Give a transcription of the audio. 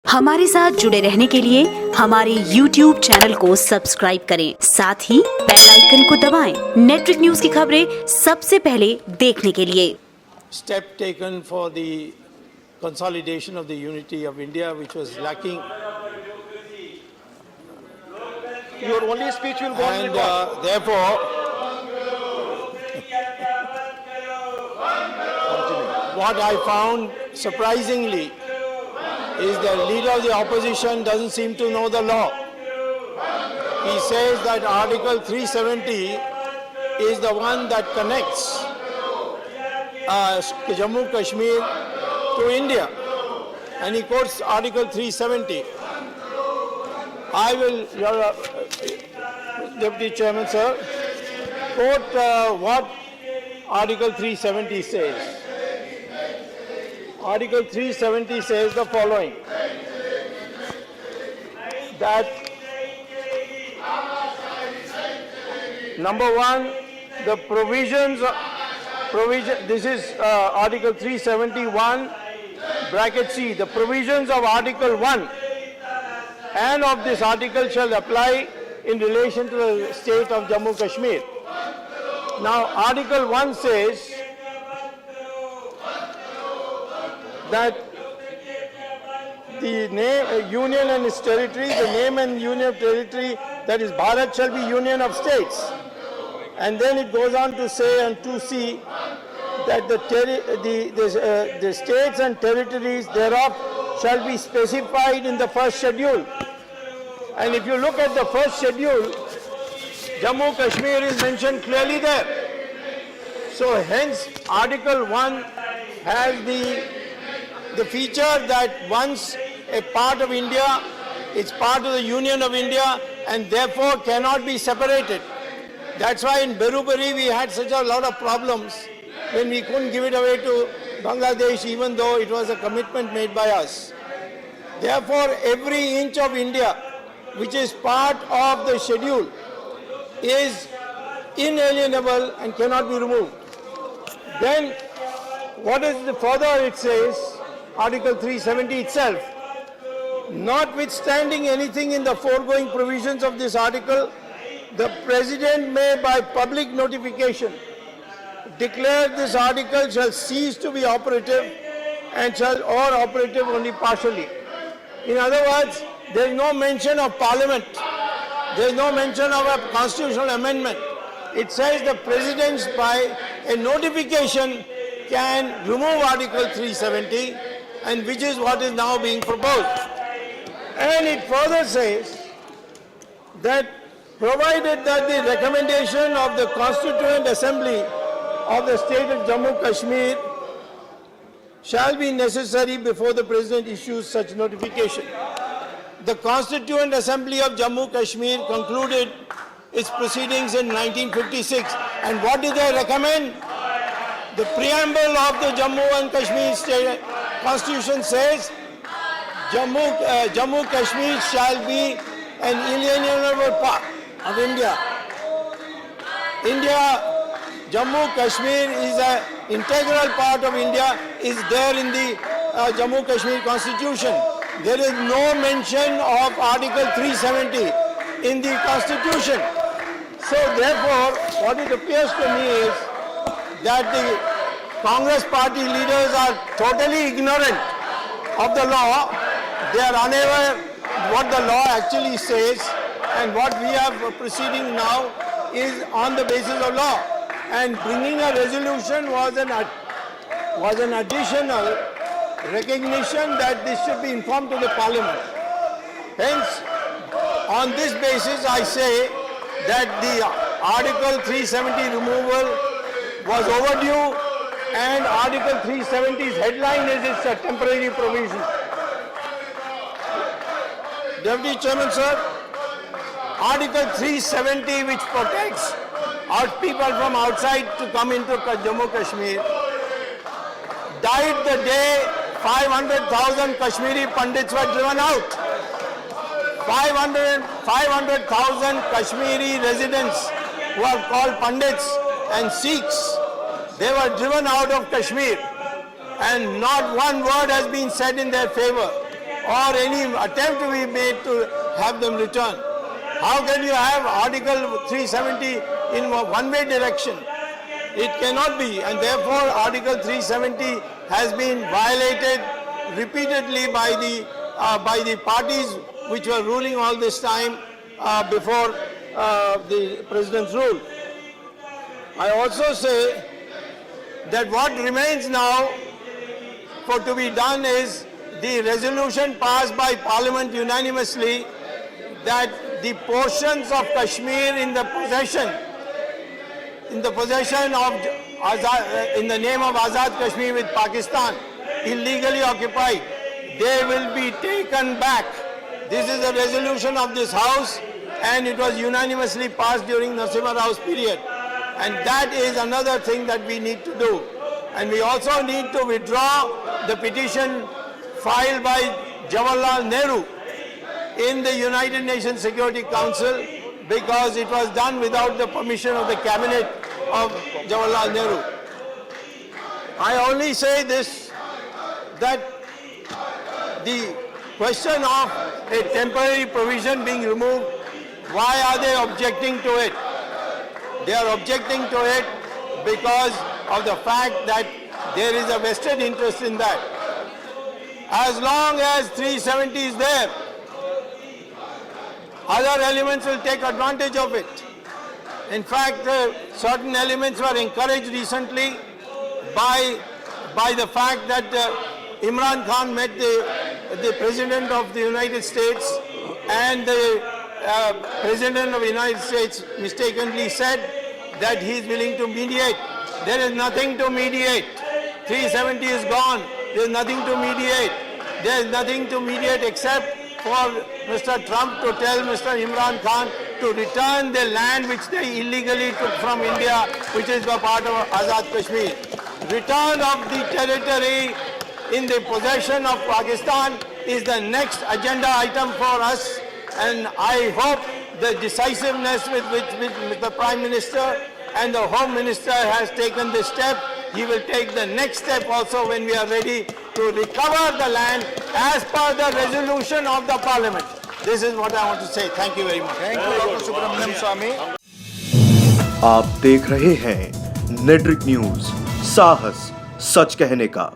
हमारे साथ जुड़े रहने के लिए हमारे YouTube चैनल को सब्सक्राइब करें, साथ ही बेल आइकन को दबाएं। नेटवर्क न्यूज की खबरें सबसे पहले देखने के लिए। Step taken for the consolidation of the unity of India, which was lacking. Your only speech will go on And record. therefore, what I found surprisingly is the leader of the opposition doesn't seem to know the law. He says that Article 370 is the one that connects Jammu Kashmir to India, and he quotes Article 370. I will, Deputy Chairman, sir, quote what Article 370 says. Article 370 says the following, that number one, the this is Article 371, bracket C, the provisions of Article 1 and of this article shall apply in relation to the state of Jammu Kashmir. Now, Article 1 says that the name, union and its territory, the name and union of territory, that is Bharat, shall be union of states. And then it goes on to say on 2C that the states and territories thereof shall be specified in the first schedule. And if you look at the first schedule, Jammu Kashmir is mentioned clearly there. So hence Article 1 has the feature that once a part of India, it's part of the Union of India and therefore cannot be separated. That's why in Berubari we had such a lot of problems when we couldn't give it away to Bangladesh, even though it was a commitment made by us. Therefore, every inch of India which is part of the schedule is inalienable and cannot be removed. Then what is the further it says, Article 370 itself, notwithstanding anything in the foregoing provisions of this article, the President may by public notification declare this article shall cease to be operative and or operative only partially. In other words, there is no mention of Parliament. There is no mention of a constitutional amendment. It says the President by a notification can remove Article 370, and which is what is now being proposed. And it further says that provided that the recommendation of the Constituent Assembly of the state of Jammu Kashmir shall be necessary before the President issues such notification. The Constituent Assembly of Jammu Kashmir concluded its proceedings in 1956. And what did they recommend? The preamble of the Jammu and Kashmir State Constitution says Jammu Kashmir shall be an inalienable part of India. Jammu Kashmir is an integral part of India, is there in the Jammu Kashmir Constitution. There is no mention of Article 370 in the Constitution. So therefore, what it appears to me is that the Congress party leaders are totally ignorant of the law. They are unaware what the law actually says, and what we are proceeding now is on the basis of law. And bringing a resolution was an additional recognition that this should be informed to the Parliament. Hence, on this basis, I say that the Article 370 removal was overdue, and Article 370's headline is it's a temporary provision. Deputy Chairman, sir, Article 370, which protects our people from outside to come into Jammu Kashmir, died the day 500,000 Kashmiri Pandits were driven out. 500,000 Kashmiri residents who are called Pandits and Sikhs, they were driven out of Kashmir, and not one word has been said in their favor. or any attempt to be made to have them returned. How can you have Article 370 in one-way direction? It cannot be, and therefore Article 370 has been violated repeatedly by the parties which were ruling all this time before the President's rule. I also say that what remains now for to be done is the resolution passed by Parliament unanimously that the portions of Kashmir in the possession of in the name of Azad Kashmir with Pakistan, illegally occupied, they will be taken back. This is a resolution of this House, and it was unanimously passed during Narasimha Rao's period. And that is another thing that we need to do. And we also need to withdraw the petition filed by Jawaharlal Nehru in the United Nations Security Council, because it was done without the permission of the cabinet of Jawaharlal Nehru. I only say this, that the question of a temporary provision being removed, why are they objecting to it? They are objecting to it because of the fact that there is a vested interest in that. As long as 370 is there, other elements will take advantage of it. In fact, certain elements were encouraged recently by the fact that Imran Khan met the President of the United States, and the President of the United States mistakenly said that he is willing to mediate. There is nothing to mediate. 370 is gone. There is nothing to mediate. There is nothing to mediate except for Mr. Trump to tell Mr. Imran Khan to return the land which they illegally took from India, which is a part of Azad Kashmir. Return of the territory in the possession of Pakistan is the next agenda item for us, and I hope the decisiveness with which the Prime Minister and the Home Minister has taken this step, he will take the next step also when we are ready to recover the land as per the resolution of the Parliament. This is what I want to say. Thank you very much. Thank you, Dr. Subramanian Swamy. आप देख रहे हैं नेट्रिक news, साहस सच कहने का।